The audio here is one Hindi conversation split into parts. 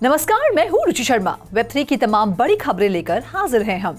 नमस्कार, मैं हूँ रुचि शर्मा। वेब3 की तमाम बड़ी खबरें लेकर हाजिर हैं हम।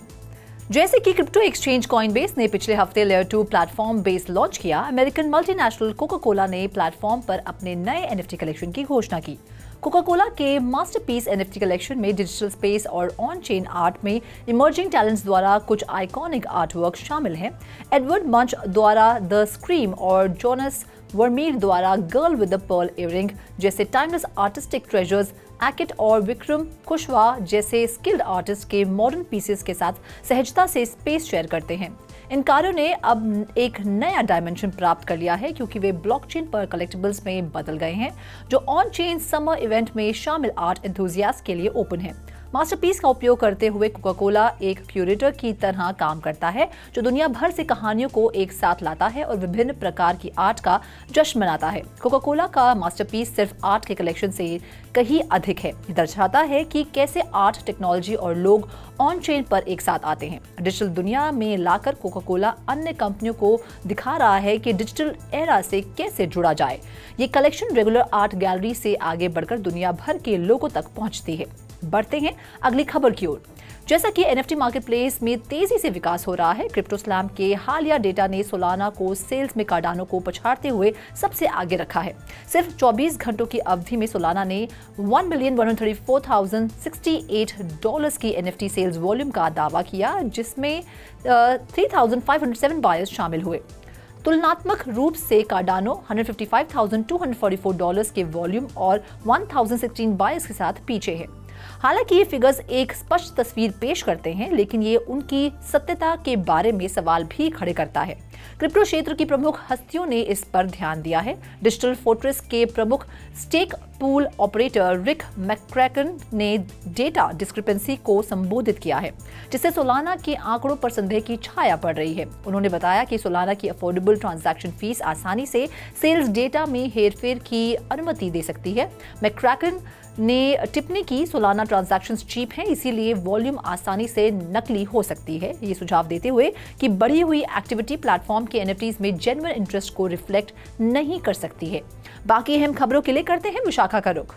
जैसे कि क्रिप्टो एक्सचेंज कॉइनबेस ने पिछले हफ्ते लेयर 2 प्लेटफॉर्म बेस लॉन्च किया, अमेरिकन मल्टीनेशनल कोका कोला ने प्लेटफॉर्म पर अपने नए एनएफटी कलेक्शन की घोषणा की। कोका कोला के मास्टरपीस एनएफटी कलेक्शन में डिजिटल स्पेस और ऑन चेन आर्ट में इमर्जिंग टैलेंट्स द्वारा कुछ आइकॉनिक आर्ट वर्क शामिल हैं। एडवर्ड मंच द्वारा द स्क्रीम और जोनस वर्मीर द्वारा girl with the pearl earring जैसे टाइमलेस आर्टिस्टिक ट्रेजर्स, एकिट और विक्रम कुशवाहा जैसे स्किल्ड आर्टिस्ट के मॉडर्न पीसेस के साथ सहजता से स्पेस शेयर करते हैं। इन कार्यों ने अब एक नया डायमेंशन प्राप्त कर लिया है क्योंकि वे ब्लॉकचेन पर कलेक्टिबल्स में बदल गए हैं, जो ऑन चेन समर इवेंट में शामिल आर्ट एंथुसियास्ट के लिए ओपन है। मास्टरपीस का उपयोग करते हुए कोका कोला एक क्यूरेटर की तरह काम करता है, जो दुनिया भर से कहानियों को एक साथ लाता है और विभिन्न प्रकार की आर्ट का जश्न मनाता है। कोका कोला का मास्टरपीस सिर्फ आर्ट के कलेक्शन से कहीं अधिक है। ये दर्शाता है कि कैसे आर्ट, टेक्नोलॉजी और लोग ऑन चेन पर एक साथ आते हैं। डिजिटल दुनिया में लाकर कोका कोला अन्य कंपनियों को दिखा रहा है कि डिजिटल एरा से कैसे जुड़ा जाए। ये कलेक्शन रेगुलर आर्ट गैलरी से आगे बढ़कर दुनिया भर के लोगों तक पहुंचती है। बढ़ते हैं अगली खबर की ओर। जैसा कि एनएफटी मार्केटप्लेस में तेजी से विकास हो रहा है, क्रिप्टोस्लैम के हालिया डेटा ने सोलाना को सेल्स में कार्डानो को पछाड़ते हुए सबसे आगे रखा है। सिर्फ 24 घंटों की अवधि में सोलाना ने $1,134,068 की एनएफटी सेल्स वॉल्यूम का दावा किया, जिसमें 3,507 बायर्स शामिल हुए। तुलनात्मक रूप से कार्डानो $155,244 के वॉल्यूम और 1,016 बायर्स के साथ पीछे है। हालांकि ये फिगर्स एक स्पष्ट तस्वीर पेश करते हैं, लेकिन ये उनकी सत्यता के बारे में सवाल भी खड़े करता है। क्रिप्टो क्षेत्र की प्रमुख हस्तियों ने इस पर ध्यान दिया है। डिजिटल फोर्ट्रेस के प्रमुख स्टेक पूल ऑपरेटर रिक मैकक्रैकन ने डेटा डिस्क्रिपेंसी को संबोधित किया है, जिससे सोलाना के आंकड़ों पर संदेह की छाया पड़ रही है। उन्होंने बताया कि सोलाना की अफोर्डेबल ट्रांजैक्शन फीस आसानी से सेल्स डेटा में हेरफेर की अनुमति दे सकती है। मैकक्रैकन ने टिप्पणी की, सोलाना ट्रांजैक्शंस चीप हैं, इसीलिए वॉल्यूम आसानी से नकली हो सकती है। ये सुझाव देते हुए कि बढ़ी हुई एक्टिविटी प्लेटफॉर्म के एनएफटीज में जेन्युइन इंटरेस्ट को रिफ्लेक्ट नहीं कर सकती है। बाकी अहम खबरों के लिए करते हैं विशाखा का रुख।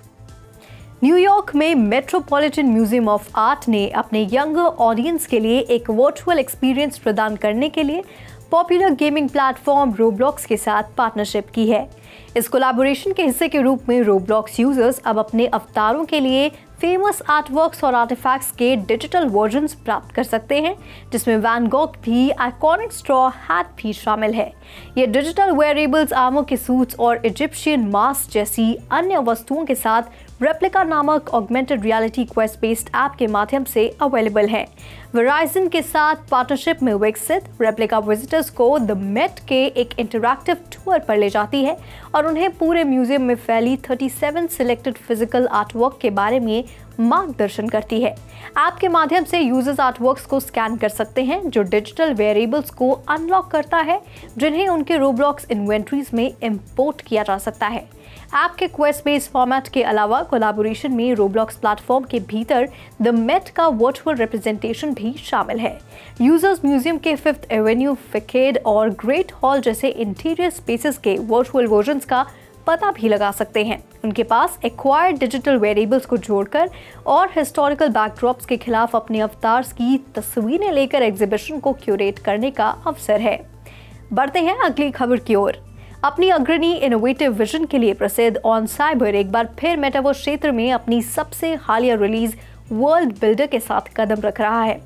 न्यूयॉर्क में मेट्रोपॉलिटन म्यूजियम ऑफ आर्ट ने अपने यंग ऑडियंस के लिए एक वर्चुअल एक्सपीरियंस प्रदान करने के लिए पॉपुलर गेमिंग प्लेटफॉर्म रोब्लॉक्स के साथ पार्टनरशिप की है। इस कोलैबोरेशन के हिस्से के रूप में रोब्लॉक्स यूजर्स अब अपने अवतारों के लिए फेमस आर्टवर्क्स और आर्टिफैक्ट्स के डिजिटल वर्जन्स प्राप्त कर सकते हैं, जिसमें वैन गॉग भी आइकॉनिक स्ट्रॉ हैट भी शामिल है। ये डिजिटल वेयरेबल्स आर्मर के सूट्स और इजिप्शियन मास्क जैसी अन्य वस्तुओं के साथ रेप्लिका नामक augmented reality quest based app के माध्यम से अवेलेबल है। वेराइजन के साथ पार्टनरशिप में विकसित रेप्लिका विजिटर्स को द मेट के एक इंटरैक्टिव टूर पर ले जाती है और उन्हें पूरे म्यूजियम में फैली 37 सिलेक्टेड फिजिकल आर्टवर्क के बारे में मार्गदर्शन करती है। ऐप के माध्यम से यूजर्स आर्टवर्क्स को स्कैन कर सकते हैं, जो डिजिटल वेरिएबल्स को अनलॉक करता है, जिन्हें उनके रोब्लॉक्स इन्वेंटरीज में इंपोर्ट किया जा सकता है। ऐप के क्वेस्ट बेस्ड फॉर्मेट के अलावा कोलैबोरेशन में रोब्लॉक्स प्लेटफॉर्म के भीतर द मेट का वर्चुअल रिप्रेजेंटेशन भी शामिल है। यूजर्स म्यूजियम के 5th एवेन्यू, फैकेड और ग्रेट हॉल जैसे इंटीरियर स्पेसेस के वर्चुअल वर्जन्स का पता भी लगा सकते हैं। उनके पास एक्वायर्ड डिजिटल वेरिएबल्स को जोड़कर और हिस्टोरिकल बैकड्रॉप्स के खिलाफ अपने अवतार्स की तस्वीरें लेकर एग्जीबिशन को क्यूरेट करने का अवसर है। बढ़ते हैं अगली खबर की ओर। अपनी अग्रणी इनोवेटिव विजन के लिए प्रसिद्ध ऑन साइबर एक बार फिर मेटावर्स क्षेत्र में अपनी सबसे हालिया रिलीज वर्ल्ड बिल्डर के साथ कदम रख रहा है।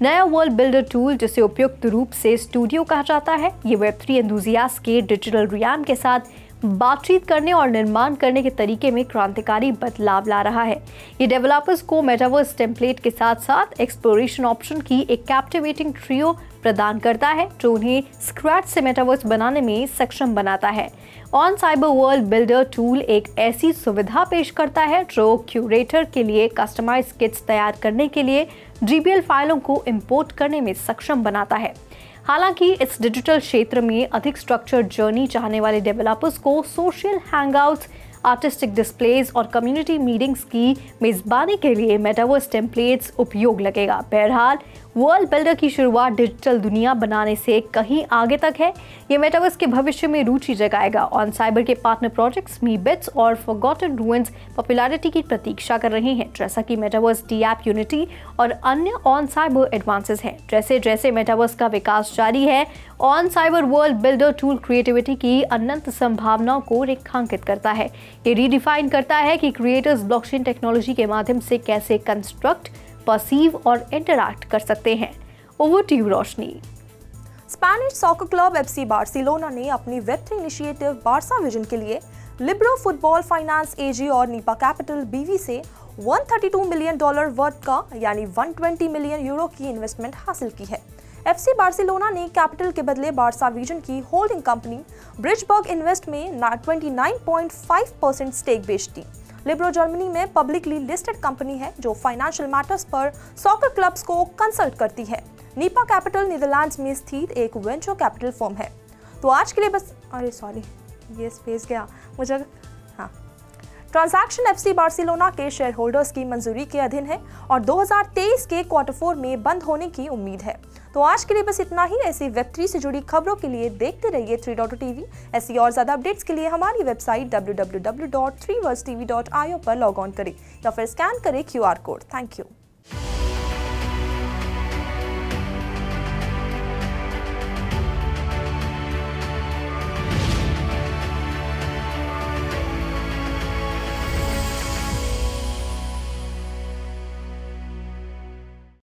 नया वर्ल्ड बिल्डर टूल, जिसे उपयुक्त रूप से स्टूडियो कहा जाता है, ये वेब3 एंथुसियास्ट के डिजिटल रियम के साथ बातचीत करने और निर्माण करने के तरीके में क्रांतिकारी बदलाव ला रहा है। ये डेवलपर्स को मेटावर्स टेम्पलेट के साथ साथ एक्सप्लोरेशन ऑप्शन की एक कैप्टिवेटिंग ट्रियो प्रदान करता है, जो उन्हें स्क्रैच से मेटावर्स बनाने में सक्षम बनाता है। On cyber world builder tool एक ऐसी सुविधा पेश करता है जो क्यूरेटर के लिए कस्टमाइज किट्स तैयार करने के लिए GPL फाइलों को इंपोर्ट करने में सक्षम बनाता है। हालांकि इस डिजिटल क्षेत्र में अधिक स्ट्रक्चर्ड जर्नी चाहने वाले डेवलपर्स को सोशल हैंगआउट्स, आर्टिस्टिक डिस्प्लेज और कम्युनिटी मीटिंग्स की मेजबानी के लिए मेटावर्स टेम्पलेट्स उपयोग लगेगा। बहरहाल वर्ल्ड बिल्डर की शुरुआत डिजिटल दुनिया बनाने से कहीं आगे तक है। ये मेटावर्स के भविष्य में रुचि जगाएगा। ऑन साइबर के पार्टनर प्रोजेक्ट्स मीबिट्स और फॉरगॉटन रूइंस पॉपुलैरिटी की प्रतीक्षा कर रहे हैं, जैसा कि मेटावर्स डीएप यूनिटी और अन्य ऑन साइबर एडवांसेस हैं। जैसे जैसे मेटावर्स का विकास जारी है, on cyber world builder tool creativity की अनंत संभावनाओं को रेखांकित करता है। ये रीडिफाइन करता है कि क्रिएटर्स ब्लॉकचेन टेक्नोलॉजी के माध्यम से कैसे कंस्ट्रक्ट, परसीव और इंटरैक्ट कर सकते हैं। Over to you Roshni. Spanish soccer club FC Barcelona ने अपनी वेब3 इनिशिएटिव बार्सा विजन के लिए लिब्रो फुटबॉल फाइनेंस एजी और नीपा कैपिटल बीवी से $132 मिलियन वर्थ का यानी 120 मिलियन यूरो की इन्वेस्टमेंट हासिल की है। एफसी बार्सिलोना ने कैपिटल के बदले बार्सा विजन की होल्डिंग कंपनी ब्रिजबर्ग इन्वेस्ट में 29.5% स्टेक बेच दी। लिब्रो जर्मनी में पब्लिकली लिस्टेड कंपनी है जो फाइनेंशियल मैटर्स पर सॉकर क्लब्स को कंसल्ट करती है। नीपा कैपिटल नीदरलैंड्स में स्थित एक वेंचर कैपिटल फर्म है। तो आज के लिए बस, अरे सॉरी ये स्पेस गया मुझे, हाँ। ट्रांजैक्शन एफसी बार्सिलोना के शेयर होल्डर्स की मंजूरी के अधीन है और 2023 के Q4 में बंद होने की उम्मीद है। तो आज के लिए बस इतना ही। ऐसी वेब3 से जुड़ी खबरों के लिए देखते रहिए 3.TV। ऐसी और ज़्यादा अपडेट्स के लिए हमारी वेबसाइट www.3worldstv.io पर लॉग ऑन करें या फिर स्कैन करें QR कोड। Thank you.